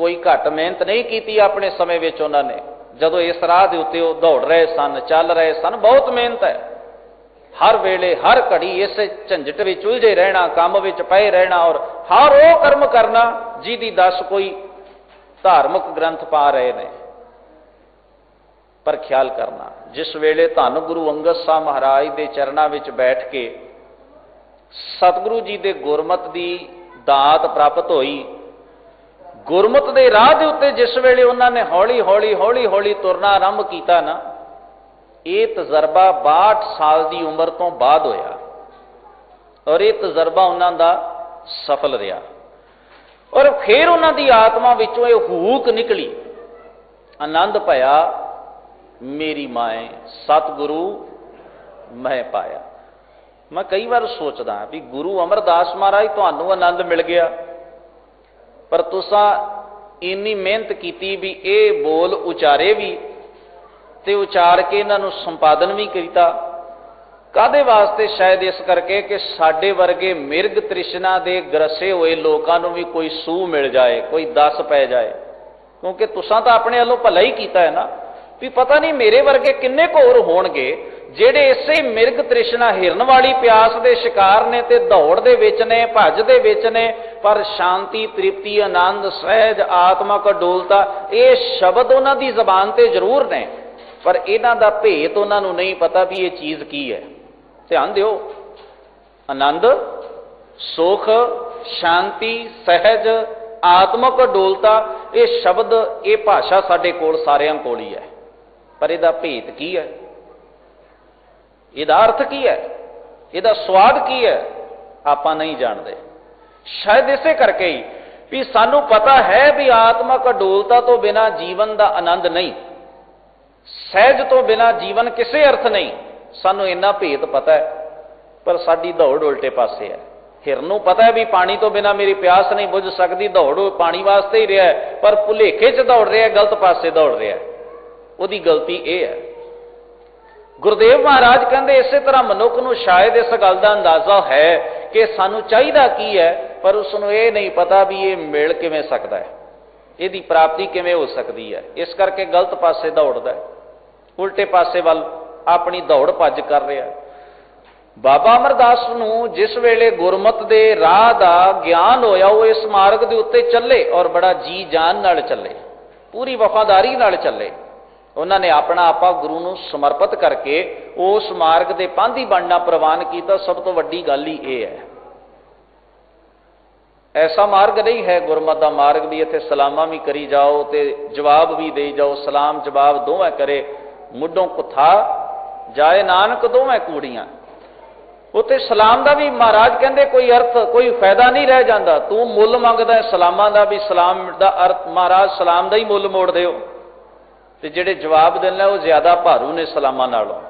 कोई घट मेहनत नहीं की अपने समय में उन्होंने। जदों इस राह के उत्ते वो दौड़ रहे सन, चल रहे सन, बहुत मेहनत है। हर वेले हर घड़ी इस झंझट में उलझे रहना, काम में पए रहना और हर वो कर्म करना जिहदी दस कोई धार्मिक ग्रंथ पा रहे ने। पर ख्याल करना, जिस वेले धन गुरु अंगद साहब महाराज के चरणों में बैठ के सतगुरु जी के गुरमत की दात प्राप्त हुई, गुरमत के राह के उत्ते जिस वेले उन्होंने हौली हौली हौली हौली तुरना आरंभ किया ना, ये तजर्बा 62 साल की उम्र तो बाद होया और ये तजर्बा उन्हों का सफल रहा। और फिर उन्हों की आत्मा विचों ये हूक निकली, आनंद पाया, मेरी माए सतगुरु मैं पाया। मैं कई बार सोचदा भी गुरु अमरदास महाराज तुहानू आनंद मिल गया, पर तुसा इन्नी मेहनत की भी ये बोल उचारे भी ते उचार के इन्हों संपादन भी किया, कादे वास्ते? शायद इस करके कि साडे वर्गे मिर्ग तृष्णा दे ग्रसे हुए लोगों भी कोई सूह मिल जाए, कोई दस पै जाए। क्योंकि तुसा तो अपने वालों भला ही किया है ना, भी पता नहीं मेरे वर्गे किन्ने होर होणगे जेड़े इसे मिर्ग तृष्णा हिरन वाली प्यास के शिकार ने ते दौड़ दे विच ने, भज दे विच ने, पर शांति तृप्ति आनंद सहज आत्मक डोलता ये शब्द उन्हां दी जबान ते जरूर ने, पर इन्हां दा भेत उन्हां नहीं पता भी ये चीज़ की है। ध्यान दिओ, आनंद सुख शांति सहज आत्मक डोलता ये शब्द ये भाषा साडे कोल सारियां कोल ही है, पर इहदा भेत की है, इहदा अर्थ की है, इहदा स्वाद की है, आपां नहीं जानते। शायद इसे करके ही भी सानू पता है भी आत्मक डोलता तो बिना जीवन का आनंद नहीं, सहज तो बिना जीवन किसी अर्थ नहीं, सानू इन्ना भेद पता है, पर साडी दौड़ उल्टे पासे है। हिरनों पता है भी पानी तो बिना मेरी प्यास नहीं बुझ सकती, दौड़ पानी वास्ते ही रहा है, पर भुलेखे च दौड़ रहा है, गलत पासे दौड़ रहा है, उसकी गलती यह है। गुरुदेव महाराज कहते इस तरह मनुख को शायद इस गल का अंदाजा है कि सानू चाहिदा की है, पर उसनू ये नहीं पता भी ये मिल किवें सकता है, इसकी प्राप्ति किवें हो सकती है। इस करके गलत पासे दौड़ता है, उल्टे पासे वाल अपनी दौड़ भज कर रहा है। बाबा अमरदास नूं जिस वेले गुरमत दे राह दा ज्ञान होया, वो इस मार्ग दे उत्ते चले और बड़ा जी जान नाल चले, पूरी वफादारी नाल चले। उन्होंने अपना आपा गुरु नूं समर्पित करके उस मार्ग दे पांधी बनना प्रवान किया। सब तो वड्डी गल ही यह है, ऐसा मार्ग नहीं है गुरमत का मार्ग भी इत्थे सलामा भी करी जाओ ते जवाब भी दे जाओ, सलाम जवाब दोवें करे, मुड्डों कुथा जाए नानक दोवें कूड़ियां। उत्ते सलाम का भी महाराज कहते कोई अर्थ कोई फायदा नहीं रह जाता, तू मुल मंगदा सलामां दा भी सलाम का अर्थ महाराज सलाम का ही मुल मोड़ दिओ, ते जिहड़े जवाब देने वो ज्यादा भारू ने सलामां नालों।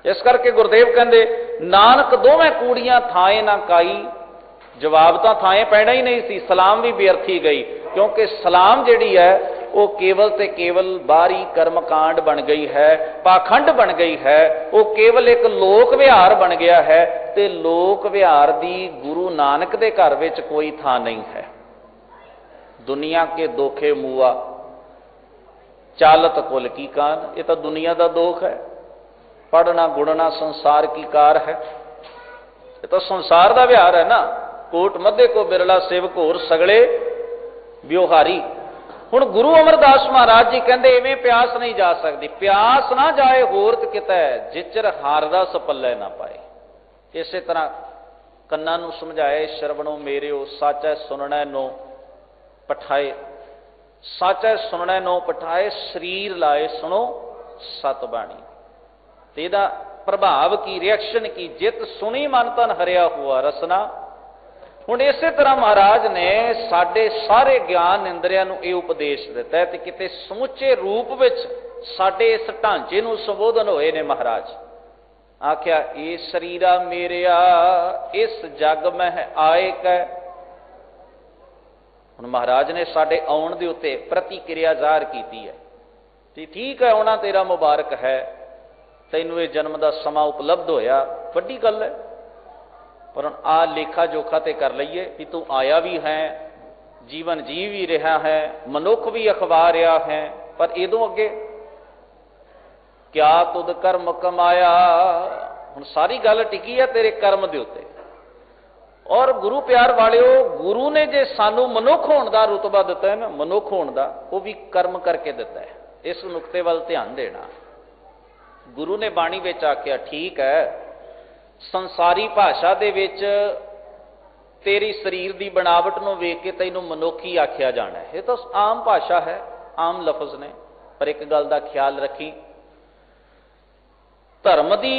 इस करके गुरुदेव कहते नानक दोवें कूड़ियां थाए ना काई, जवाब तो थाए पैना ही नहीं सी, सलाम भी बेअर्थी गई, क्योंकि सलाम जिहड़ी है वो केवल ते केवल बाहरी कर्मकांड बन गई है, पाखंड बन गई है, वो केवल एक लोक विहार बन गया है, ते लोक विहार दी गुरु नानक दे घर विच कोई थां नहीं है। दुनिया के दोखे मुआ चालत कुल की कान, ये तो दुनिया का दोख है। पढ़ना गुणना संसार की कार है, ये तो संसार का विहार है ना। कोट मध्य को बिरला सेवक होर सगले व्योहारी। हुण गुरु अमरदास महाराज जी कहते इवें प्यास नहीं जा सकती, प्यास ना जाए होर ते किते जिचर हारदा सपल्ले ना पाए। इस तरह कन्ना नूं समझाए श्रवणों मेरिओ, साचा सुनना नो पठाए, साचा सुनना नो पठाए, शरीर लाए सुनो सतबाणी। ते इहदा प्रभाव की, रिएक्शन की, जित सुनी मन तन हरिया हुआ रसना। हुण इसे तरह महाराज ने साडे सारे ज्ञान इंद्रियां नूं इह उपदेश दिता है, ते किते समुचे रूप विच साडे इस ढांचे नूं संबोधन होए ने महाराज। आख्या ए शरीरा मेरिया इस जग में आए कै। हुण महाराज ने साडे आउण दे उत्ते प्रतिक्रिया ज़ाहिर कीती है कि ठीक है आउणा तेरा मुबारक है, तैनूं इह जन्म दा समा उपलब्ध होया, वड्डी गल है, पर आ लेखा जोखा ते कर लईए कि तू आया भी है जीवन जी भी रहा है, मनुख भी अखवा रहा है, पर इदों अगे क्या तुद कर्म कमाया। हुण सारी गल टिकी है तेरे कर्म दे उत्ते। और गुरु प्यार वालिओ, गुरु ने जे सानू मनुख होने का रुतबा दिता है ना, मनुख होने का, वो भी कर्म करके दिता है। इस नुकते वाल ध्यान देना। गुरु ने बाणी विच आख्या, ठीक है संसारी भाषा दे विच तेरी शरीर की बनावट नूं वेख के तैनूं मनुख ही आख्या जाना है। ये तो आम भाषा है, आम लफज ने, पर एक गल का ख्याल रखी, धर्म की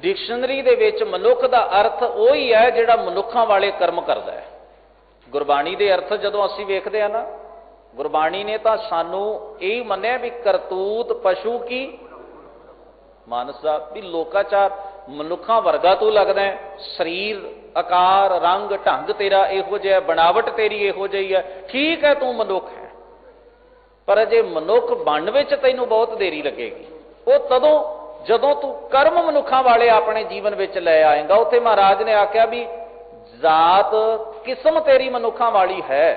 डिक्शनरी दे विच मनुख का अर्थ वही है जिहड़ा मनुखां वाले कर्म करता है। गुरबाणी के अर्थ जदों असीं वेखदे हां ना, गुरबाणी ने तो सानू यही मन्निया भी करतूत पशु की मानस दा, भी लोकाचार मनुखां वर्गा तू लगदा है, शरीर आकार रंग ढंग तेरा इहो जिहा, बनावट तेरी इहो जिही है, ठीक है तू मनुख है, पर अजे मनुख बन विच तैनूं बहुत देरी लगेगी। वो तदों जदों तू कर्म मनुखां वाले अपने जीवन विच लै आएगा। उत्थे महाराज ने आख्या भी जात किस्म तेरी मनुखां वाली है,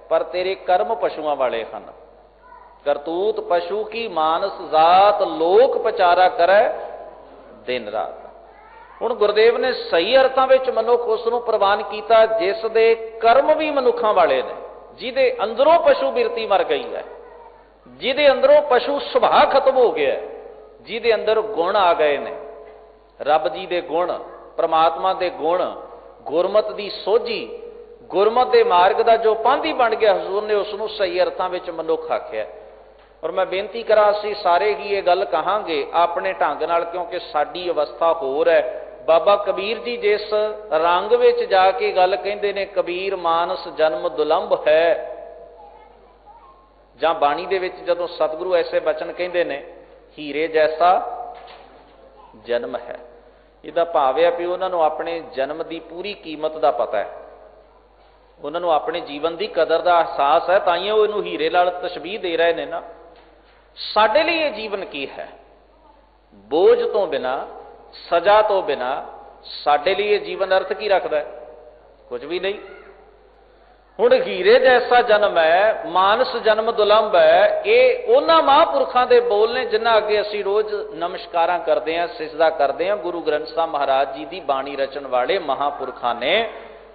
पर तेरे कर्म पशुआं वाले हैं। करतूत पशु की मानस जात लोक पचारा करे दिन रात। हुण गुरदेव ने सही अर्थां विच मनुख उसनूं प्रवान कीता जिस दे कर्म भी मनुखां वाले ने, जिहदे अंदरों पशु बिरती मर गई है, जिहदे अंदरों पशु सुभाਅ खत्म हो गया है, जिहदे अंदर गुण आ गए ने, रब जी दे गुण, परमात्मा दे गुण, गुरमत दी सोझी, गुरमत दे मार्ग दा जो पांधी बन गया, हजूर ने उसनूं सही अर्थां विच मनुख आख्या। और मैं बेनती करा असीं सारे ही ये गल कहांगे अपने ढंग नाल, क्योंकि साडी अवस्था होर है। बाबा कबीर जी जिस रंग विच जाके गल कहिंदे ने, कबीर मानस जन्म दुलंभ है, जां बाणी दे विच जदों सतगुरु ऐसे बचन कहिंदे ने, हीरे जैसा जन्म है, इहदा भाव है कि उन्होंने अपने जन्म की पूरी कीमत का पता है, उन्होंने अपने जीवन की कदर का एहसास है, ताइयों वो इनू हीरे नाल तशबीह दे रहे हैं ना। साडे लिए जीवन की है, बोझ तो बिना, सजा तो बिना साडे लिए जीवन अर्थ की रखता है? कुछ भी नहीं। हुण हीरे जैसा जन्म है, मानस जन्म दुलंभ है, ये उन्हां महापुरखों के बोल ने जिन्हां अगे असीं रोज नमस्कारां करते हैं, सिजदा करते हैं। गुरु ग्रंथ साहिब महाराज जी की बाणी रचन वाले महापुरखों ने,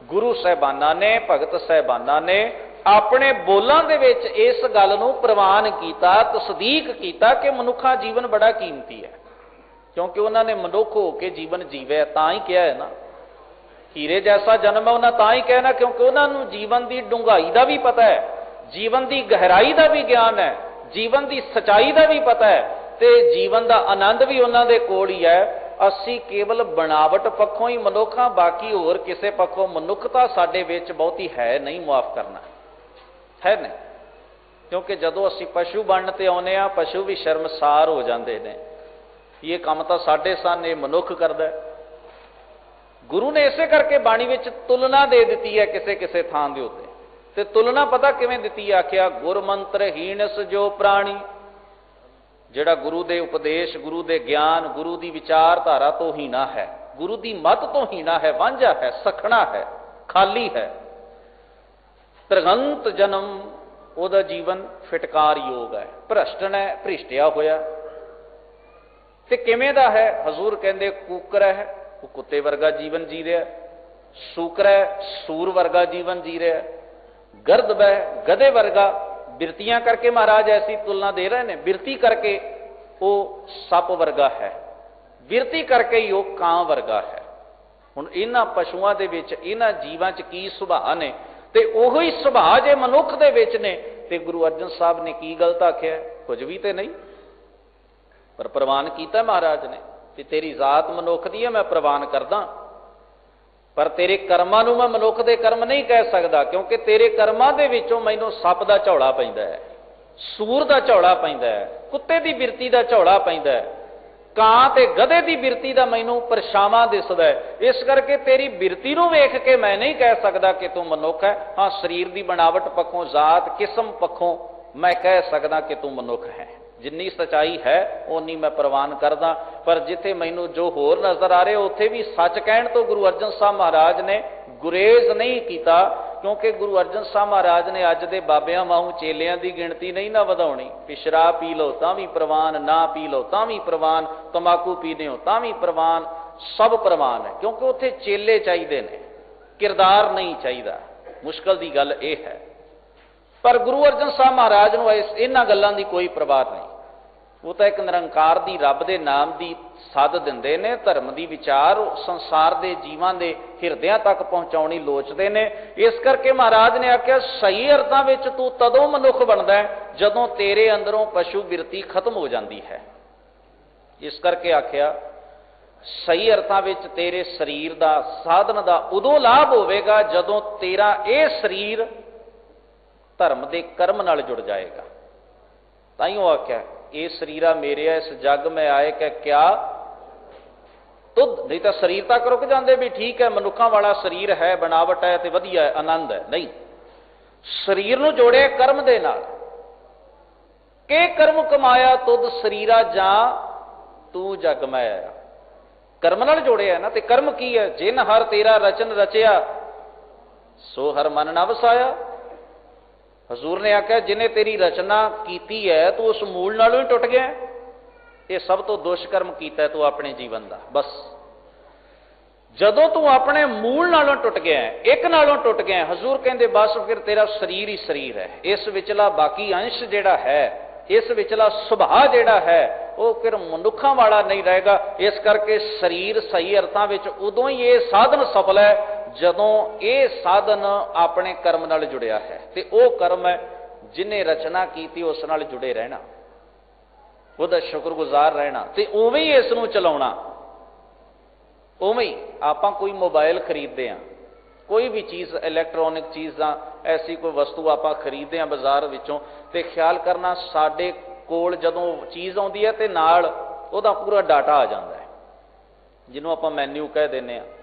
गुरु साहिबाना ने, भगत साहिबाना ने अपने बोलों के विच इस गल नूं प्रवान किया, तसदीक किया कि मनुखा जीवन बड़ा कीमती है, क्योंकि उन्होंने मनुख होकर जीवन जीवे, तां ही कहा है ना हीरे जैसा जन्म है। उन्हें तां ही कहना क्योंकि उन्होंने जीवन की डूंघाई का भी पता है, जीवन की गहराई का भी ज्ञान है, जीवन की सच्चाई का भी पता है, तो जीवन का आनंद भी उन्होंने कोल ही है। असी केवल बनावट पक्षों ही मनुख हाँ, बाकी होर किसी पक्षों मनुखता साडे विच बहुती है नहीं, मुआफ करना है नहीं, क्योंकि जदों असी पशु बनते आने, पशु भी शर्मसार हो जाते हैं, ये काम तो साडे सन, ये मनुख करता है। गुरु ने इसे करके बाणी विच तुलना दे दी है किसे किसे थां दे उत्ते, ते तुलना पता किवें दिती? आख्या गुरमंत्र हीनस जो प्राणी, जिहड़ा गुरु दे उपदेश, गुरु दे ज्ञान, गुरु दी विचारधारा तो हीना है, गुरु दी मत तो हीना है, वांझा है, सखना है, खाली है। त्रिगंत जन्म ओदा जीवन फिटकार योग है, भ्रष्टन है, भ्रिष्टिया होया। ते किवें दा है? हजूर कहंदे कुकर है, वो कुत्ते वर्गा जीवन जी रहा है, सूकर है, सूर वर्गा जीवन जी रहा है, गर्दब है, गधे वर्गा। बिरतियां करके महाराज ऐसी तुलना दे रहे हैं, बिरती करके वो सप वर्गा है, बिरती करके ही वो कां वर्गा है। हुण इन्हां पशुआं दे विच, इन्हां जीवां च की सुभाਅ ने, ते ओही सुभाਅ जे मनुख दे विच ने, ते गुरु अर्जन साहब ने की गलत आख्या? कुछ भी तो नहीं, पर प्रवान किया महाराज ने कि तेरी जात मनुख दी है, मैं प्रवान करदा, पर तेरे कर्मां नूं मैं मनुख दे कर्म नहीं कह सकदा, क्योंकि तेरे कर्मां दे विचों मैनूं सप दा झौला पैंदा है, सूर दा झौला पैंदा है, कुत्ते दी बिरती दा झौला पैंदा है, कां ते गधे दी बिरती दा मैनूं परछावां दिसदा है। इस करके तेरी बिरती नूं वेख के मैं नहीं कह सकदा कि तू मनुख है। हाँ, शरीर दी बनावट पक्षों, जात किस्म पक्षों मैं कह सकदा कि तू मनुख है। जिन्नी सच्चाई है उन्नी मैं प्रवान करदा, पर जिथे मैनूं जो होर नजर आ रहे उत्थे भी सच कहण तो गुरु अर्जन साहब महाराज ने गुरेज नहीं किया। क्योंकि गुरु अर्जन साहब महाराज ने अज दे बाबियां वांगू चेलियां की गिणती नहीं ना वधाउणी भी शराब पी लो तां भी प्रवान, ना पी लो तां भी प्रवान, तंबाकू पीने हो तां भी प्रवान, सब प्रवान है, क्योंकि उत्थे चेले चाहिए ने, किरदार नहीं चाहिए। मुश्किल की गल यह है। पर गुरु अर्जन साहब महाराज नूं इन्हां गल्लां दी कोई परवाह नहीं। वो तो एक निरंकार दी रब दे नाम की सद दिंदे ने, धर्म की विचार संसार के जीवां दे हिरदियां तक पहुँचाउणी लोचते ने। इस करके महाराज ने आख्या सही अर्थां विच तू तदों मनुख बनदा है जदों तेरे अंदरों पशु बिरती खत्म हो जाती है। इस करके आख्या सही अर्थां विच तेरे शरीर का साधन का उदों लाभ होवेगा जदों तेरा यह शरीर धर्म के कर्म नाल जुड़ जाएगा। ताइयों आख्या ये शरीरा मेरे इस जग में आए क्या तुद, नहीं तो शरीर तक रुक जाते भी ठीक है मनुखों वाला शरीर है, बनावट है तो वधिया है, आनंद है। नहीं, शरीर नूं जोड़े कर्म दे नाल। के कर्म कमाया तुद शरीरा जा तू जग में आया, कर्म नाल जोड़े है ना। तो कर्म की है? जिन हर तेरा रचन रचिया सो हर मन न वसाया। हजूर ने आख्या जिन्हें तेरी रचना की है तू उस मूल नालों ही टुट गया। ये सब तो दुष्कर्म किया तू अपने जीवन का। बस जदों तू अपने मूल नालों टुट गया, एक नालों टुट गया, हजूर कहते बस फिर तेरा शरीर ही शरीर है। इस विचला बाकी अंश जिहड़ा है, इस विचला सुभाव जिहड़ा है वो फिर मनुखों वाला नहीं रहेगा। इस करके शरीर सही अर्थां विच उदों ही ये साधन सफल है जदों ये साधन अपने कर्म नाल जुड़िया है। ते वो कर्म है जिन्हें रचना की उस नाल जुड़े रहना, उसदा शुक्रगुजार रहना, ते उवें ही इस नूं चलाउणा। उवें ही आपां कोई मोबाइल खरीदते हैं, कोई भी चीज़ इलैक्ट्रॉनिक चीज़ां ऐसी कोई वस्तु आपां खरीदते हैं बाजार विचों, ते ख्याल करना साडे कोल जदों चीज़ आउंदी है ते नाल उहदा पूरा डाटा आ जाता है, जिन्हों आपां मैन्यू कह दिंदे हैं।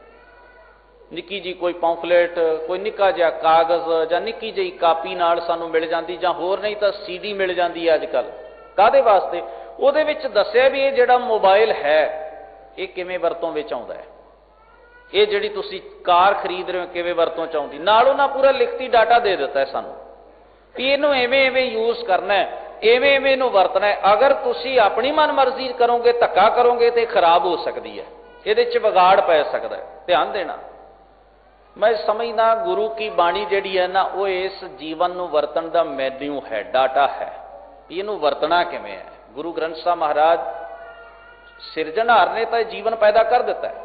निक्की जी कोई पॉम्फलेट, कोई निक्का जिहा कागज़ जां निक्की जी कापी नाल सानूं मिल जाती, जां होर नहीं तो CD मिल जाती है अजकल। काहदे वास्ते? उहदे विच दस्सिआ भी ये जिहड़ा मोबाइल है ये किवें वरतों विच आउंदा है, ये जिहड़ी तुसीं कार खरीद रहे हो किवें वरतों च आउंदी, नाल उन्हां पूरा लिखती डाटा दे दिता है सानूं भी इहनूं इवें इवें यूज़ करना है, इवें इवें इहनूं वरतना है। अगर तुसीं अपनी मनमर्जी करोगे, धक्का करोगे तो खराब हो सकती है, इहदे च विगाड़ पै सकदा है। ध्यान देना। मैं समझदा गुरु की बाणी जिहड़ी है ना वो इस जीवन नूं वरतन दा मैन्यू है, डाटा है, इहनूं वरतना किवें है। गुरु ग्रंथ साहब महाराज सिरजनहार ने तो जीवन पैदा कर दिता है,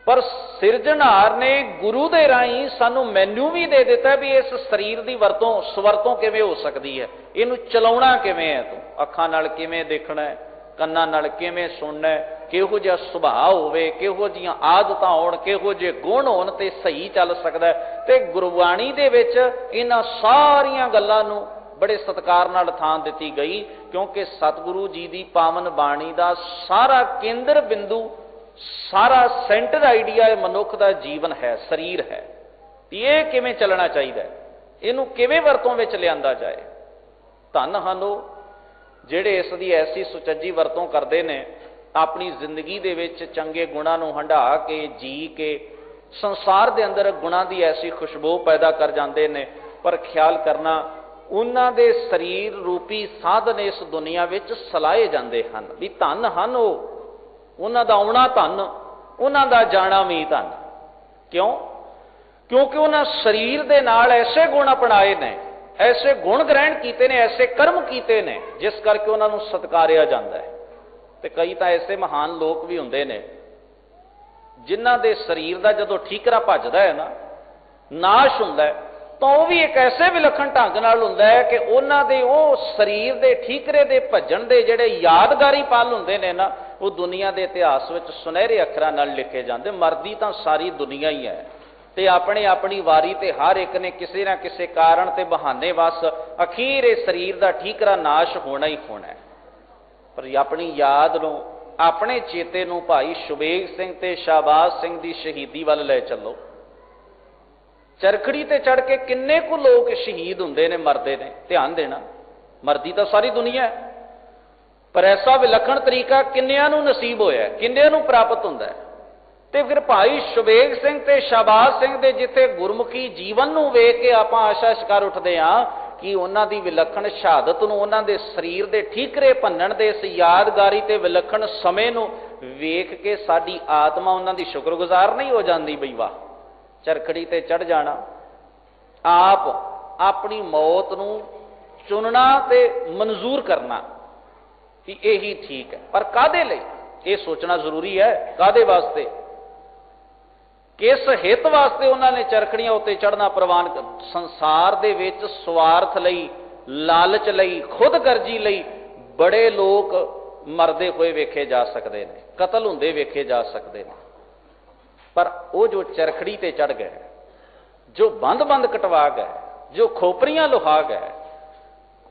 पर सिरजनहार ने गुरु दे राही सानू मैन्यू भी दे दिता है भी इस शरीर की वरतों स्वरतों किवें हो सकती है, इनू चलाउणा किवें है, तू अखां नाल किवें देखना है, कन्नां नाल किवें सुनना है, किहो जिहा सुभाव होवे, किहो जिहियां आदतां होण, किहो जिहे गुण होण ते सही चल सकदा है। ते गुरबाणी दे विच इन्हां सारियां गल्लां नूं बड़े सत्कार नाल थां दित्ती गई, क्योंकि सतगुरु जी की पावन बाणी का सारा केंद्र बिंदु, सारा सेंटर आइडिया मनुख का जीवन है, शरीर है। ये किवें चलना चाहिए, इनू किवें वरतों विच लिआंदा जाए। धन हन वो जिहड़े इसकी ऐसी सुचज्जी वरतों करते हैं, अपनी जिंदगी दे विच चंगे गुणां नूं हंडा के जी के संसार दे अंदर गुणां की ऐसी खुशबू पैदा कर जाते हैं। पर ख्याल करना उन्हां दे शरीर रूपी साधन इस दुनिया विच सलाए जाते हैं भी धन हन वो, उन्हां दा आउणा धन, उन्हां दा जाना भी धन। क्यों? क्योंकि उन्हां शरीर दे नाल ऐसे गुण अपनाए ने, ऐसे गुण ग्रहण किए ने, ऐसे कर्म किए ने जिस करके उन्होंने सत्कारिया जाता है। तो कई तो ऐसे महान लोग भी होंगे ने जिन्हां दे शरीर का जदों ठीकरा भजदा है ना, नाश हुंदा है, तो वह भी एक ऐसे विलखण ढंग नाल हुंदा है कि उन्हां दे वो शरीर के ठीकरे के भजन के जिहड़े यादगारी पल हुंदे ने ना, वो दुनिया के इतिहास में सुनहरे अखरां नाल लिखे जाते। मरदी तो सारी दुनिया ही है, ते अपनी अपनी वारी ते हर एक ने किसी ना किसी कारण ते बहाने वस अखीर इस शरीर का ठीकरा नाश होना ही होना है। पर अपनी याद नूं, अपने चेते नूं भाई शुबेग सिंह ते शाहबाज सिंह की शहीदी वाल ले चलो। चरखड़ी ते चढ़ के किन्ने कु लोग शहीद हुंदे ने, मरदे ने। ध्यान देना, मरदी तो सारी दुनिया है, पर ऐसा विलखण तरीका किन्नियां नूं नसीब होया, किन्नियां नूं प्राप्त हुंदा है। ਤੇ ਫਿਰ ਭਾਈ ਸ਼ੁਬੇਗ ਸਿੰਘ ਤੇ ਸ਼ਾਬਾਸ਼ ਸਿੰਘ ਦੇ ਜਿੱਥੇ ਗੁਰਮੁਖੀ ਜੀਵਨ ਨੂੰ ਵੇਖ ਕੇ ਆਪਾਂ ਆਸ਼ਾ ਸ਼ਿਕਾਰ ਉੱਠਦੇ ਹਾਂ ਕਿ ਉਹਨਾਂ ਦੀ ਵਿਲੱਖਣ ਸ਼ਹਾਦਤ ਨੂੰ, ਉਹਨਾਂ ਦੇ ਸਰੀਰ ਦੇ ਠੀਕਰੇ ਭੰਨਣ ਦੇ ਇਸ ਯਾਦਗਾਰੀ ਤੇ ਵਿਲੱਖਣ ਸਮੇਂ ਨੂੰ ਵੇਖ ਕੇ ਸਾਡੀ ਆਤਮਾ ਉਹਨਾਂ ਦੀ ਸ਼ੁਕਰਗੁਜ਼ਾਰ ਨਹੀਂ ਹੋ ਜਾਂਦੀ? ਬਈ ਵਾਹ, ਚਰਖੜੀ ਤੇ ਚੜ ਜਾਣਾ, ਆਪ ਆਪਣੀ ਮੌਤ ਨੂੰ ਚੁਣਨਾ ਤੇ ਮਨਜ਼ੂਰ ਕਰਨਾ ਕਿ ਇਹੀ ਠੀਕ ਹੈ। ਪਰ ਕਾਹਦੇ ਲਈ ਇਹ ਸੋਚਣਾ ਜ਼ਰੂਰੀ ਹੈ, ਕਾਹਦੇ ਵਾਸਤੇ, ਕਿਸ ਹਿੱਤ ਵਾਸਤੇ ਉਹਨਾਂ ਨੇ ਚਰਖੜੀਆਂ ਉੱਤੇ ਚੜ੍ਹਨਾ ਪ੍ਰਵਾਨ? ਸੰਸਾਰ ਦੇ ਵਿੱਚ ਸਵਾਰਥ ਲਈ, ਲਾਲਚ ਲਈ, ਖੁਦਗਰਜੀ ਲਈ ਬੜੇ ਲੋਕ ਮਰਦੇ ਹੋਏ ਵੇਖੇ ਜਾ ਸਕਦੇ ਨੇ, ਕਤਲ ਹੁੰਦੇ ਵੇਖੇ ਜਾ ਸਕਦੇ ਨੇ, ਪਰ ਉਹ ਜੋ ਚਰਖੜੀ ਤੇ ਚੜ੍ਹ ਗਏ, ਜੋ ਬੰਦ-ਬੰਦ ਕਟਵਾ ਗਏ, ਜੋ ਖੋਪਰੀਆਂ ਲੁਹਾ ਗਏ,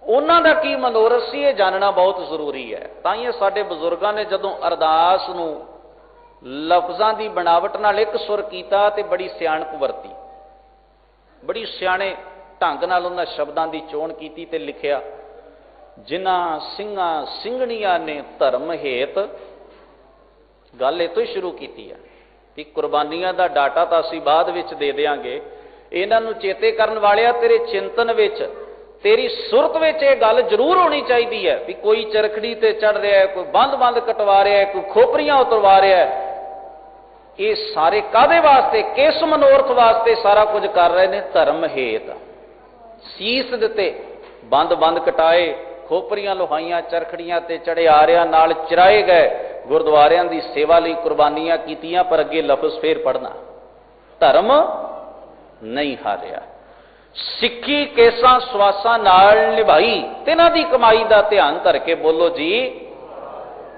ਉਹਨਾਂ ਦਾ ਕੀ ਮਨੋਰਥ ਸੀ ਇਹ ਜਾਣਨਾ ਬਹੁਤ ਜ਼ਰੂਰੀ ਹੈ। ਤਾਂ ਹੀ ਸਾਡੇ ਬਜ਼ੁਰਗਾਂ ਨੇ ਜਦੋਂ ਅਰਦਾਸ ਨੂੰ ਲਫ਼ਜ਼ਾਂ ਦੀ ਬਣਾਵਟ ਨਾਲ ਇੱਕ ਸੁਰ ਕੀਤਾ ਤੇ ਬੜੀ ਸਿਆਣਪ ਵਰਤੀ, ਬੜੀ ਸਿਆਣੇ ਢੰਗ ਨਾਲ ਉਹਨਾਂ ਸ਼ਬਦਾਂ ਦੀ ਚੋਣ ਕੀਤੀ ਤੇ ਲਿਖਿਆ, ਜਿਨ੍ਹਾਂ ਸਿੰਘਾਂ ਸਿੰਘਣੀਆਂ ਨੇ ਧਰਮ ਹੇਤ। ਗੱਲ ਇਹ ਤੋਂ ਹੀ ਸ਼ੁਰੂ ਕੀਤੀ ਹੈ ਕਿ ਕੁਰਬਾਨੀਆਂ ਦਾ ਡਾਟਾ ਤਾਂ ਅਸੀਂ ਬਾਅਦ ਵਿੱਚ ਦੇ ਦਿਆਂਗੇ, ਇਹਨਾਂ ਨੂੰ ਚੇਤੇ ਕਰਨ ਵਾਲਿਆ ਤੇਰੇ ਚਿੰਤਨ ਵਿੱਚ, ਤੇਰੀ ਸੁਰਤ ਵਿੱਚ ਇਹ ਗੱਲ ਜ਼ਰੂਰ ਹੋਣੀ ਚਾਹੀਦੀ ਹੈ ਵੀ ਕੋਈ ਚਰਖੜੀ ਤੇ ਚੜ ਰਿਹਾ ਹੈ, ਕੋਈ ਬੰਦ-ਬੰਦ ਕਟਵਾ ਰਿਹਾ ਹੈ, ਕੋਈ ਖੋਪਰੀਆਂ ਉਤਰਵਾ ਰਿਹਾ ਹੈ। ਇਹ ਸਾਰੇ ਕਾਹਦੇ ਵਾਸਤੇ, ਕਿਸ ਮਨੋਰਥ ਵਾਸਤੇ ਸਾਰਾ ਕੁਝ ਕਰ ਰਹੇ ਨੇ? ਧਰਮ ਹੇਤ। ਸੀਸ ਦਿੱਤੇ, ਬੰਦ-ਬੰਦ ਕਟਾਏ, ਖੋਪਰੀਆਂ ਲੁਹਾਈਆਂ, ਚਰਖੜੀਆਂ ਤੇ ਚੜੇ ਆਰਿਆਂ ਨਾਲ ਚਰਾਏ ਗਏ, ਗੁਰਦੁਆਰਿਆਂ ਦੀ ਸੇਵਾ ਲਈ ਕੁਰਬਾਨੀਆਂ ਕੀਤੀਆਂ। ਪਰ ਅੱਗੇ ਲਫ਼ਜ਼ ਫੇਰ ਪੜ੍ਹਨਾ, ਧਰਮ ਨਹੀਂ ਹਾਰਿਆ, ਸਿੱਖੀ ਕੇਸਾਂ ਸਵਾਸਾਂ ਨਾਲ ਨਿਭਾਈ। ਤਿੰਨਾਂ ਦੀ ਕਮਾਈ ਦਾ ਧਿਆਨ ਧਰ ਕੇ ਬੋਲੋ ਜੀ।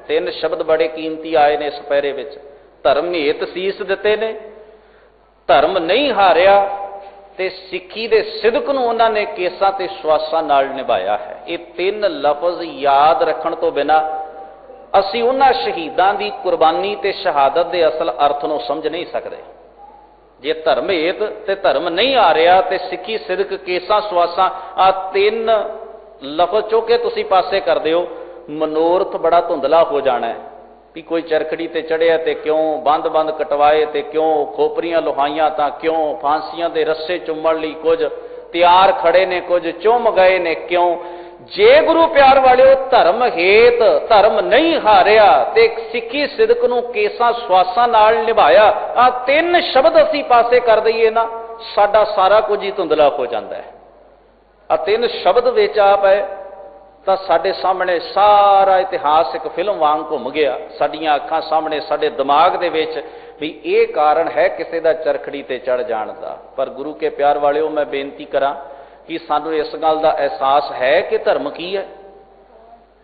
ਤਿੰਨ ਸ਼ਬਦ ਬੜੇ ਕੀਮਤੀ ਆਏ ਨੇ ਇਸ ਪਹਿਰੇ ਵਿੱਚ। ਧਰਮ ਹੇਤ ਸੀਸ ਦਿੱਤੇ ਨੇ, ਧਰਮ ਨਹੀਂ ਹਾਰਿਆ, ਤੇ ਸਿੱਖੀ ਦੇ ਸਿਦਕ ਨੂੰ ਉਹਨਾਂ ਨੇ ਕੇਸਾਂ ਤੇ ਸਵਾਸਾਂ ਨਾਲ ਨਿਭਾਇਆ ਹੈ। ਇਹ ਤਿੰਨ ਲਫ਼ਜ਼ ਯਾਦ ਰੱਖਣ ਤੋਂ ਬਿਨਾਂ ਅਸੀਂ ਉਹਨਾਂ ਸ਼ਹੀਦਾਂ ਦੀ ਕੁਰਬਾਨੀ ਤੇ ਸ਼ਹਾਦਤ ਦੇ ਅਸਲ ਅਰਥ ਨੂੰ ਸਮਝ ਨਹੀਂ ਸਕਦੇ। ਜੇ ਧਰਮ ਹੇਤ ਤੇ ਧਰਮ ਨਹੀਂ ਆ ਰਿਹਾ ਤੇ ਸਿੱਖੀ ਸਿਦਕ ਕੇਸਾਂ ਸਵਾਸਾਂ, ਆ ਤਿੰਨ ਲਫ਼ਜ਼ ਚੁੱਕ ਕੇ ਤੁਸੀਂ ਪਾਸੇ ਕਰ ਦਿਓ, ਮਨੋਰਥ ਬੜਾ ਧੁੰਦਲਾ ਹੋ ਜਾਣਾ ਹੈ ਵੀ ਕੋਈ ਚਰਖੜੀ ਤੇ ਚੜਿਆ ਤੇ ਕਿਉਂ, ਬੰਦ-ਬੰਦ ਕਟਵਾਏ ਤੇ ਕਿਉਂ, ਖੋਪਰੀਆਂ ਲੁਹਾਈਆਂ ਤਾਂ ਕਿਉਂ, ਫਾਂਸੀਆਂ ਦੇ ਰੱਸੇ ਚੁੰਮਣ ਲਈ ਕੁਝ ਤਿਆਰ ਖੜੇ ਨੇ, ਕੁਝ ਚੁੰਮ ਗਏ ਨੇ ਕਿਉਂ? ਜੇ ਗੁਰੂ ਪਿਆਰ ਵਾਲਿਓ ਧਰਮ ਹੇਤ ਧਰਮ ਨਹੀਂ ਹਾਰਿਆ ਤੇ ਸਿੱਖੀ ਸਿਦਕ ਨੂੰ ਕੇਸਾਂ ਸਵਾਸਾਂ ਨਾਲ ਨਿਭਾਇਆ, ਆ ਤਿੰਨ ਸ਼ਬਦ ਅਸੀਂ ਪਾਸੇ ਕਰ ਦਈਏ ਨਾ, ਸਾਡਾ ਸਾਰਾ ਕੁਝ ਹੀ ਧੁੰਦਲਾ ਹੋ ਜਾਂਦਾ ਹੈ। ਆ ਤਿੰਨ ਸ਼ਬਦ ਵਿੱਚ ਆ ਪਏ ਤਾਂ ਸਾਡੇ ਸਾਹਮਣੇ ਸਾਰਾ ਇਤਿਹਾਸ ਇੱਕ ਫਿਲਮ ਵਾਂਗ ਘੁੰਮ ਗਿਆ, ਸਾਡੀਆਂ ਅੱਖਾਂ ਸਾਹਮਣੇ, ਸਾਡੇ ਦਿਮਾਗ ਦੇ ਵਿੱਚ ਵੀ ਇਹ ਕਾਰਨ ਹੈ ਕਿਸੇ ਦਾ ਚਰਖੜੀ ਤੇ ਚੜ ਜਾਣ ਦਾ। ਪਰ ਗੁਰੂ ਕੇ ਪਿਆਰ ਵਾਲਿਓ, ਮੈਂ ਬੇਨਤੀ ਕਰਾਂ ਕਿ ਸਾਨੂੰ ਇਸ ਗੱਲ ਦਾ ਅਹਿਸਾਸ ਹੈ ਕਿ ਧਰਮ ਕੀ ਹੈ।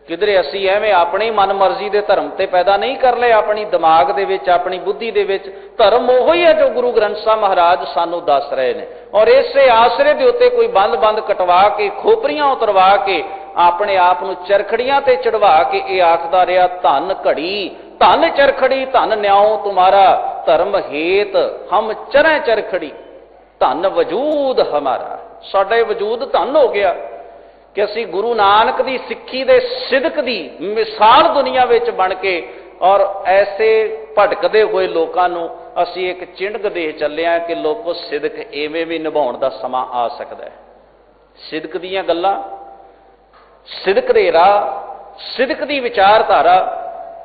ਕਿਧਰੇ ਅਸੀਂ ਐਵੇਂ ਆਪਣੀ ਮਨਮਰਜ਼ੀ ਦੇ ਧਰਮ ਤੇ ਪੈਦਾ ਨਹੀਂ ਕਰ ਲਏ ਆਪਣੀ ਦਿਮਾਗ ਦੇ ਵਿੱਚ, ਆਪਣੀ ਬੁੱਧੀ ਦੇ ਵਿੱਚ। ਧਰਮ ਉਹੋ ਹੀ ਹੈ ਜੋ ਗੁਰੂ ਗ੍ਰੰਥ ਸਾਹਿਬ ਮਹਾਰਾਜ ਸਾਨੂੰ ਦੱਸ ਰਹੇ ਨੇ, ਔਰ ਇਸੇ ਆਸਰੇ ਦੇ ਉੱਤੇ ਕੋਈ ਬੰਦ-ਬੰਦ ਕਟਵਾ ਕੇ, ਖੋਪਰੀਆਂ ਉਤਰਵਾ ਕੇ, ਆਪਣੇ ਆਪ ਨੂੰ ਚਰਖੜੀਆਂ ਤੇ ਚੜਵਾ ਕੇ ਇਹ ਆਖਦਾ ਰਿਹਾ, ਧਨ ਘੜੀ, ਧਨ ਚਰਖੜੀ, ਧਨ ਨਿਆਉ ਤੁਮਾਰਾ, ਧਰਮ ਹੇਤ ਹਮ ਚਰੈ ਚਰਖੜੀ, ਧਨ ਵਜੂਦ ਹਮਾਰਾ। ਸਾਡਾ ਇਹ ਵਜੂਦ ਧਨ ਹੋ ਗਿਆ ਕਿ ਅਸੀਂ ਗੁਰੂ ਨਾਨਕ ਦੀ ਸਿੱਖੀ ਦੇ ਸਿਦਕ ਦੀ ਮਿਸਾਲ ਦੁਨੀਆ ਵਿੱਚ ਬਣ ਕੇ, ਔਰ ਐਸੇ ਭਟਕਦੇ ਹੋਏ ਲੋਕਾਂ ਨੂੰ ਅਸੀਂ ਇੱਕ ਚਿੰਨ੍ਹ ਦੇ ਚੱਲੇ ਹਾਂ ਕਿ ਲੋਕੋ ਸਿਦਕ ਐਵੇਂ ਵੀ ਨਿਭਾਉਣ ਦਾ ਸਮਾਂ ਆ ਸਕਦਾ ਹੈ। ਸਿਦਕ ਦੀਆਂ ਗੱਲਾਂ, ਸਿਦਕ ਦੇ ਰਾਹ, ਸਿਦਕ ਦੀ ਵਿਚਾਰਧਾਰਾ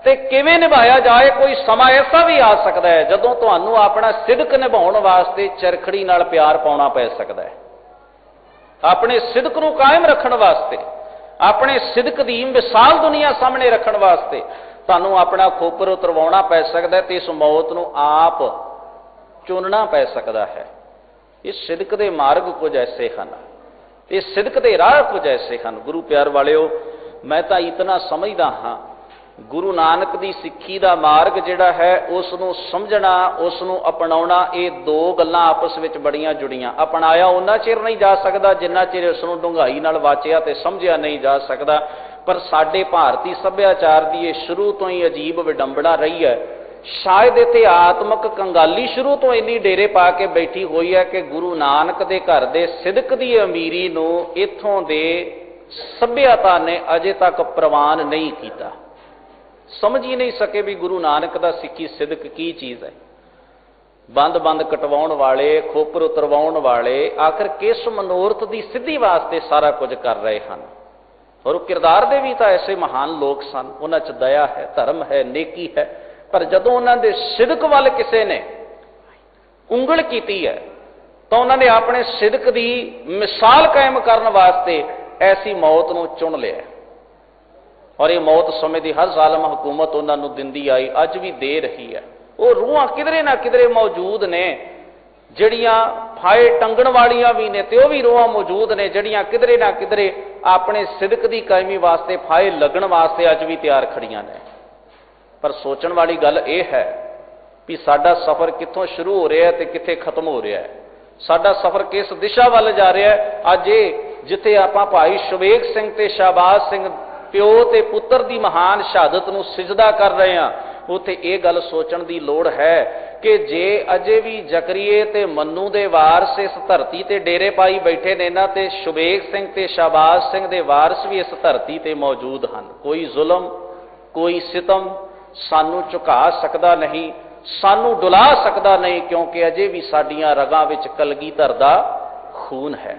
ਤੇ ਕਿਵੇਂ ਨਿਭਾਇਆ ਜਾਏ, ਕੋਈ ਸਮਾਂ ਐਸਾ ਵੀ ਆ ਸਕਦਾ ਹੈ ਜਦੋਂ ਤੁਹਾਨੂੰ ਆਪਣਾ ਸਿਦਕ ਨਿਭਾਉਣ ਵਾਸਤੇ ਚਰਖੜੀ ਨਾਲ ਪਿਆਰ ਪਾਉਣਾ ਪੈ ਸਕਦਾ ਹੈ। ਆਪਣੇ ਸਿਦਕ ਨੂੰ ਕਾਇਮ ਰੱਖਣ ਵਾਸਤੇ, ਆਪਣੇ ਸਿਦਕ ਦੀ ਮਿਸਾਲ ਦੁਨੀਆ ਸਾਹਮਣੇ ਰੱਖਣ ਵਾਸਤੇ ਤੁਹਾਨੂੰ ਆਪਣਾ ਖੋਪਰ ਉਤਰਵਾਉਣਾ ਪੈ ਸਕਦਾ ਹੈ ਤੇ ਇਸ ਮੌਤ ਨੂੰ ਆਪ ਚੁਣਨਾ ਪੈ ਸਕਦਾ ਹੈ। ਇਸ ਸਿਦਕ ਦੇ ਮਾਰਗ ਕੁਝ ਐਸੇ ਹਨ, ਇਹ ਸਿਦਕ ਦੇ ਰਾਹ ਕੁਝ ਐਸੇ ਹਨ। ਗੁਰੂ ਪਿਆਰ ਵਾਲਿਓ, ਮੈਂ ਤਾਂ ਇਤਨਾ ਸਮਝਦਾ ਹਾਂ, ਗੁਰੂ ਨਾਨਕ ਦੀ ਸਿੱਖੀ ਦਾ ਮਾਰਗ ਜਿਹੜਾ ਹੈ ਉਸ ਨੂੰ ਸਮਝਣਾ, ਉਸ ਨੂੰ ਅਪਣਾਉਣਾ, ਇਹ ਦੋ ਗੱਲਾਂ ਆਪਸ ਵਿੱਚ ਬੜੀਆਂ ਜੁੜੀਆਂ। ਅਪਣਾਇਆ ਉਹਨਾਂ ਚਿਰ ਨਹੀਂ ਜਾ ਸਕਦਾ ਜਿੰਨਾ ਚਿਰ ਉਸ ਨੂੰ ਡੂੰਘਾਈ ਨਾਲ ਵਾਚਿਆ ਤੇ ਸਮਝਿਆ ਨਹੀਂ ਜਾ ਸਕਦਾ। ਪਰ ਸਾਡੇ ਭਾਰਤੀ ਸੱਭਿਆਚਾਰ ਦੀ ਇਹ ਸ਼ੁਰੂ ਤੋਂ ਹੀ ਅਜੀਬ ਵਿਡੰਬਣਾ ਰਹੀ ਹੈ। ਸ਼ਾਇਦ ਇੱਥੇ ਆਤਮਕ ਕੰਗਾਲੀ ਸ਼ੁਰੂ ਤੋਂ ਇੰਨੀ ਡੇਰੇ ਪਾ ਕੇ ਬੈਠੀ ਹੋਈ ਹੈ ਕਿ ਗੁਰੂ ਨਾਨਕ ਦੇ ਘਰ ਦੇ ਸਿਦਕ ਦੀ ਅਮੀਰੀ ਨੂੰ ਇੱਥੋਂ ਦੇ ਸੱਭਿਅਤਾ ਨੇ ਅਜੇ ਤੱਕ ਪ੍ਰਵਾਨ ਨਹੀਂ ਕੀਤਾ। ਸਮਝ ਹੀ ਨਹੀਂ ਸਕੇ ਵੀ ਗੁਰੂ ਨਾਨਕ ਦਾ ਸਿੱਖੀ ਸਿਦਕ ਕੀ ਚੀਜ਼ ਹੈ। बंद बंद कटवाउण वाले, खोपर उतरवाउण वाले, आखिर किस मनोरथ की सिद्धि वास्ते सारा कुछ कर रहे हैं। और किरदार दे भी तो ऐसे महान लोग सन, उन्हां च दया है, धर्म है, नेकी है, पर जदों उन्हां दे सिदक वाल किसी ने उंगल की है तो उन्होंने अपने सिदक की मिसाल कायम करने वास्ते ऐसी मौत को चुन लिया। और ये मौत समय की हर जालम हुकूमत उन्होंने दिंदी आई, अज भी दे रही है। वो रूहां किधरे ना किधरे मौजूद ने, जड़ियां फाए टंगण वालियां भी ने, तो भी रूहां मौजूद ने जड़ियां किधरे ना किधरे अपने सिदक की कायमी वास्ते फाए लगन वास्ते अज भी तैयार खड़ियां ने। पर सोचण वाली गल यह है भी साडा सफर कित्थों शुरू हो रहा है तो कित्थे खत्म हो रहा है, साडा सफर किस दिशा वाल जा रहा है। अज ये जिथे आपां भाई शवेक सिंह ते शाहबाज सिंह प्यो ते पुत्र की महान शहादत नूं सिजदा कर रहे हैं, उत्थे ये गल सोचण की लोड़ है कि जे अजे भी जकरीए ते मन्नू दे वारस इस धरती ते डेरे पाई बैठे ने ना, ते शवेक सिंह ते शाहबाज सिंह दे वारस भी इस धरती ते मौजूद हैं। कोई जुल्म कोई सितम सानू झुका सकता नहीं, सानू डुला सकता नहीं, क्योंकि अजे भी साडियां रगां विच कलगीधर दा खून है।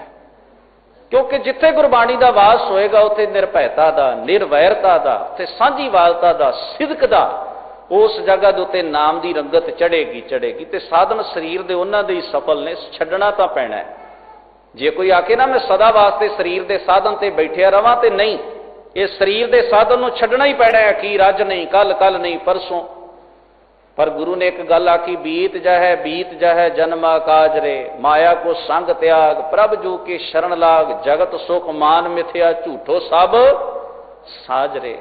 क्योंकि जिथे गुरबाणी का वास होएगा उत्थे निर्भयता का, निर्वैरता का, उत्थे सांझीवालता का, सिदक का, उस जगह के उत्ते नाम की रंगत चढ़ेगी चढ़ेगी। तो साधन शरीर के उन्होंने ही सफल ने, छड्डना तो पैना है। जे कोई आके ना मैं सदा वास्ते शरीर के साधन से बैठिया रवां, तो नहीं, इस शरीर के साधन को छड्डना ही पैना है। अखीर अज नहीं, कल कल नहीं, परसों। पर गुरु ने एक गल आखी, बीत जाए जन्मा काज रे, माया को संग त्याग, प्रभ जू के शरण लाग, जगत सुख मान मिथ्या, झूठो सब साज रे,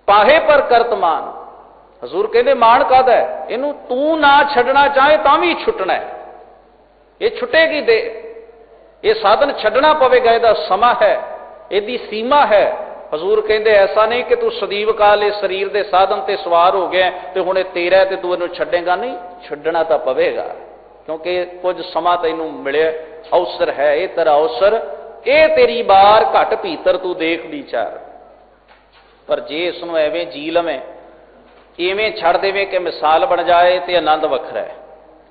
पाहे पर करत मान। हजूर कहते मान कादा है, इनू तू ना छड्डना चाहे तां भी छुटना है, ये छुटेगी दे, ये साधन छड्डना पवेगा, इसदा समा है, इसदी सीमा है। हजूर कहते ऐसा नहीं कि तू सदीव काल इस शरीर के साधन ते सवार हो गया तो हुणे तेरा ते तू इनू छड्डेगा नहीं, छड्डना तो पवेगा, क्योंकि कुछ समा तैनू मिले, अवसर है, ये तेरा अवसर, ये तेरी बार घट भीतर तू देख विचार। पर जे इसनू एवें जी लवें, इवें छड़ देवें कि मिसाल बन जाए तो आनंद वखरा है।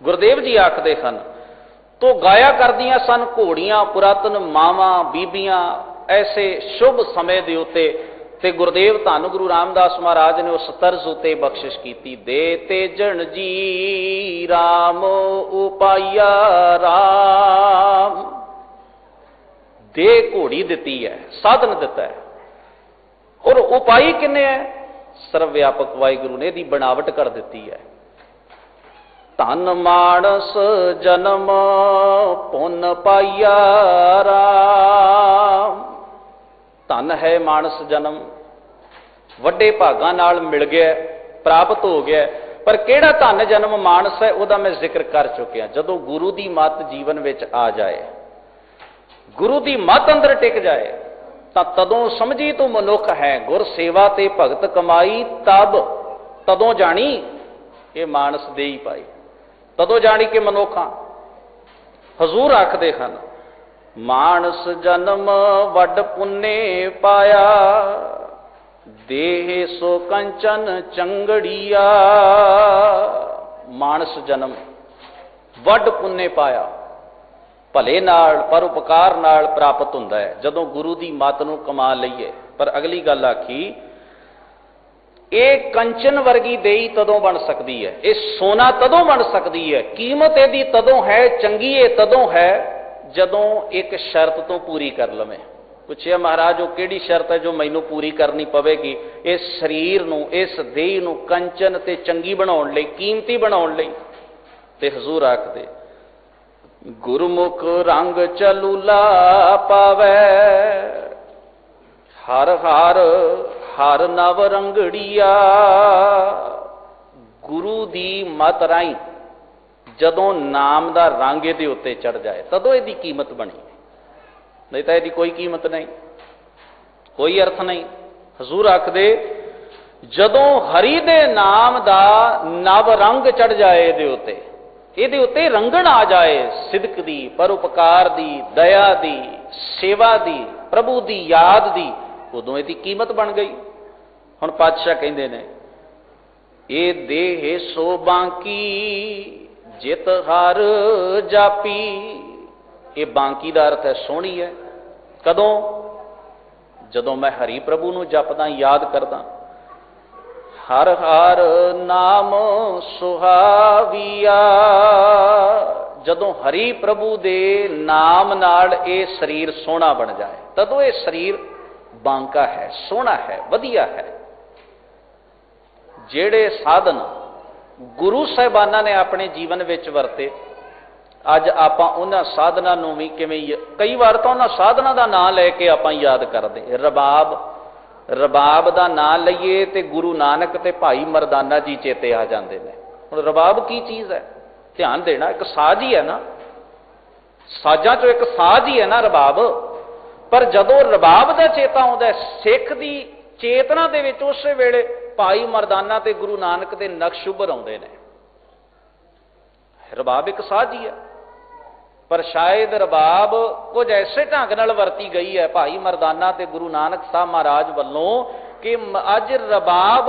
गुरदेव जी आखदे सन, तो गाया करदियां सन घोड़ियां पुरातन मावां बीबियां ऐसे शुभ समय दे उत्ते, ते गुरदेव धन गुरु रामदास महाराज ने उस तर्ज उत्ते बख्शिश की, दे तेजन जी राम उपाया राम। दे घोड़ी दिती है, साधन दिता है, और उपाई किन्ने है, सर्वव्यापक वाहिगुरु ने दी बनावट कर दी है। धन मानस जन्म पुन पाइया राम। धन है मानस जन्म, वड्डे भागां नाल मिल गया, प्राप्त हो गया। पर केड़ा धन जन्म मानस है, वह मैं जिक्र कर चुकिया। जदों गुरु की मत जीवन में आ जाए, गुरु की मत अंदर टिक जाए, तदों समझी तू मनुख है, गुर सेवा ते भगत कमाई, तब तदों जानी ये मानस दे ही पाई, तदों जानी कि मनुखा। हजूर आखदे हन, मानस जन्म वड पुन्ने पाया, देह सो कंचन चंगड़िया। मानस जन्म वड पुन्ने पाया, भले नाल परोपकार नाल प्राप्त हुंदा है, जदों गुरु की मत नूं कमा लईए। पर अगली गल आखी, ये कंचन वर्गी देई तदों बन सकती है, ये सोना तदों बन सकती है, कीमत यदि तदों है, चंगी ये तदों है जदों एक शर्त तो पूरी कर लवें। पुछिया महाराज वो किहड़ी शर्त है जो मैनू पूरी करनी पवेगी, इस शरीर नूं, इस देह नूं कंचन ते चंगी बनाउण लई, कीमती बनाउण लई। ते हजूर आखदे, गुरमुख रंग चलूला पावै, हर हर हर नव रंगड़िया। गुरु दी मत राई जदों नाम दा रंग इहदे उत्ते चढ़ जाए, तदों इहदी कीमत बनी, नहीं तो इहदी कोई कीमत नहीं, कोई अर्थ नहीं। हजूर आखदे, जदों हरि दे नाम दा नव रंग चढ़ जाए इहदे उत्ते रंगण आ जाए, सिदक दी, परोपकार दी, दया दी, सेवा दी, प्रभु दी याद दी, उदों इहदी कीमत बन गई। हुण पातशाह कहंदे ने, ये देह सो बांकी जित हर जापी। ये बांकी का अर्थ है सोहनी है। कदों? जदों मैं हरि प्रभु नूं जपदा याद करदा। हर हर नाम सुहाविया। जदों हरि प्रभु दे नाम नाल ये शरीर सोहना बन जाए तदों ये शरीर बांका है, सोहना है, वधिया है। जेड़े साधन गुरु साहिबाना ने अपने जीवन विच वरते, अज आपां उन्हां साधनां नूं भी किवें, कई वार तां उन्हां साधनां दा नाम लैके आपां याद करदे। रबाब दा नाम लईए ते गुरु नानक ते भाई मरदाना जी चेते आ जांदे ने। हुण रबाब की चीज़ है? ध्यान देना, एक साज ही है ना, साजां चों एक साज ही है ना रबाब। पर जदों रबाब दा चेता आउंदा है, सिख दी चेतना दे विच उसे वेले भाई मरदाना ते गुरु नानक दे नक्श उभर आउंदे ने। रबाब एक साज ही है, पर शायद रबाब कुछ ऐसे ढंग नाल वरती गई है भाई मरदाना ते गुरु नानक साहब महाराज वालों कि अज रबाब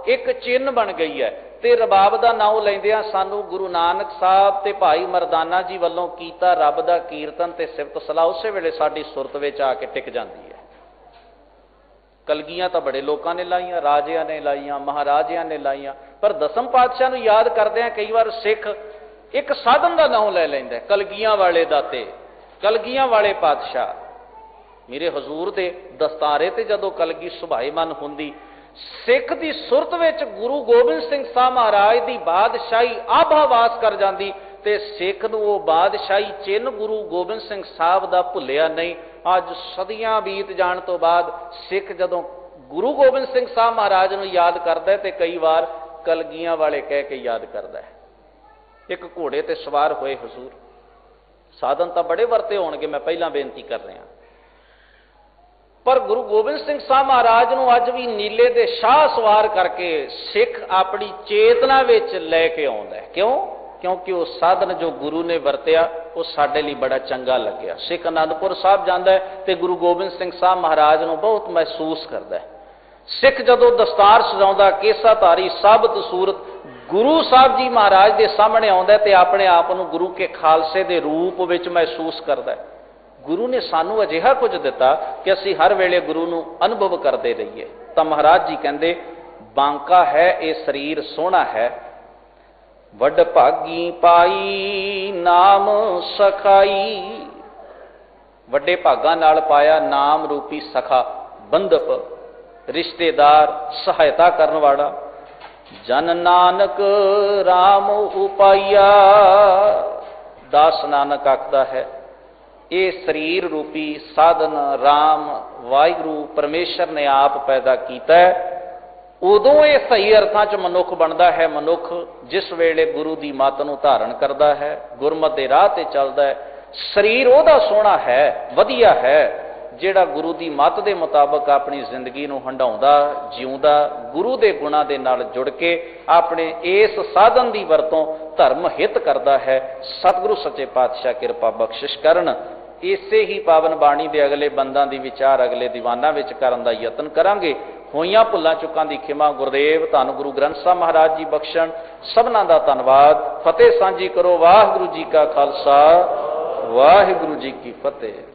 एक चिन्ह बन गई है। ते रबाब का नाम लैंदियां सानू गुरु नानक साहब ते भाई मरदाना जी वालों कीता रब दा कीर्तन ते सिफत सलाह उस वेले साडी सुरत विच आके टिक जाती है। कलगियां तो बड़े लोगों ने लाइया, राजिया ने लाइया, महाराजिया ने लाइया, पर दसम पातशाह नूं याद करदे कई बार सिख एक साधन का नाम लै लैंदा, कलगियां वाले दाते, कलगियां वाले पातशाह। मेरे हजूर दे दस्तारे ते जदों कलगी सुभाईमान हुंदी, सिख की सुरत विच गुरु गोबिंद सिंह साहब महाराज की बादशाही आभावास कर जाती, ते सिख नूं वो बादशाही चिन्ह गुरु गोबिंद सिंह साहब का भुलिया नहीं। अज सदियां बीत जाण तो बाद सिख जदों गुरु गोबिंद सिंह साहब महाराज नूं याद करदा ते कई बार कलगियां वाले कह के याद करदा है। एक घोड़े ते सवार होए हजूर, साधन तो बड़े वरते होणगे, मैं पहला बेनती कर रहा, पर गुरु गोबिंद सिंह साहब महाराज नूं अज भी नीले दे शाह सवार करके सिख अपनी चेतना विच लैके आउंदा है। क्यों? क्योंकि वो साधन जो गुरु ने वरतिया वो साडे लई बड़ा चंगा लग्या। सिख आनंदपुर साहब जांदा है ते गुरु गोबिंद सिंह साहब महाराज नूं बहुत महसूस करदा है। सिख जदों दस्तार सजाउंदा, केसा धारी साबत सूरत गुरु साहब जी महाराज के सामने आउंदा ते अपने आप नूं गुरु के खालसे के रूप विच महसूस करदा है। गुरु ने सानू अजिहा कुछ दिता कि असीं हर वेले गुरु नूं अनुभव करते रहिए। तो महाराज जी कहंदे बांका है ये शरीर सोहना है, वड भागी पाई नाम सखाई। वड्डे भागां नाल पाया नाम रूपी सखा, बंधप, रिश्तेदार, सहायता करन वाला। जन नानक राम उपाया। दास नानक आखदा है ये शरीर रूपी साधन राम वाहिगुरु परमेश्वर ने आप पैदा किया है। उदों ये सही अर्थां च मनुख बनता है। मनुख जिस वेले गुरु की मत नूं धारण करता है, गुरमत के राह ते चलता है, शरीर ओहदा सोहना है, वधिया है, जिहड़ा गुरु की मत के मुताबक अपनी जिंदगी नूं हंडाउंदा, जिउंदा, गुरु के गुणां दे नाल जुड़ के अपने इस साधन की वरतों धर्म हित करता है। सतगुरु सच्चे पातशाह किरपा बख्शिश करन। इसे ही पावन बाणी के अगले बंदां दी विचार अगले दीवाना विच करन दा यतन करांगे। होईयां भुल्लां चुकां दी खिमा गुरदेव धन गुरु ग्रंथ साहब महाराज जी बख्शण। सबना दा धन्नवाद। फतेह सांझी करो। वाहिगुरू जी का खालसा, वाहिगुरू जी की फतेह।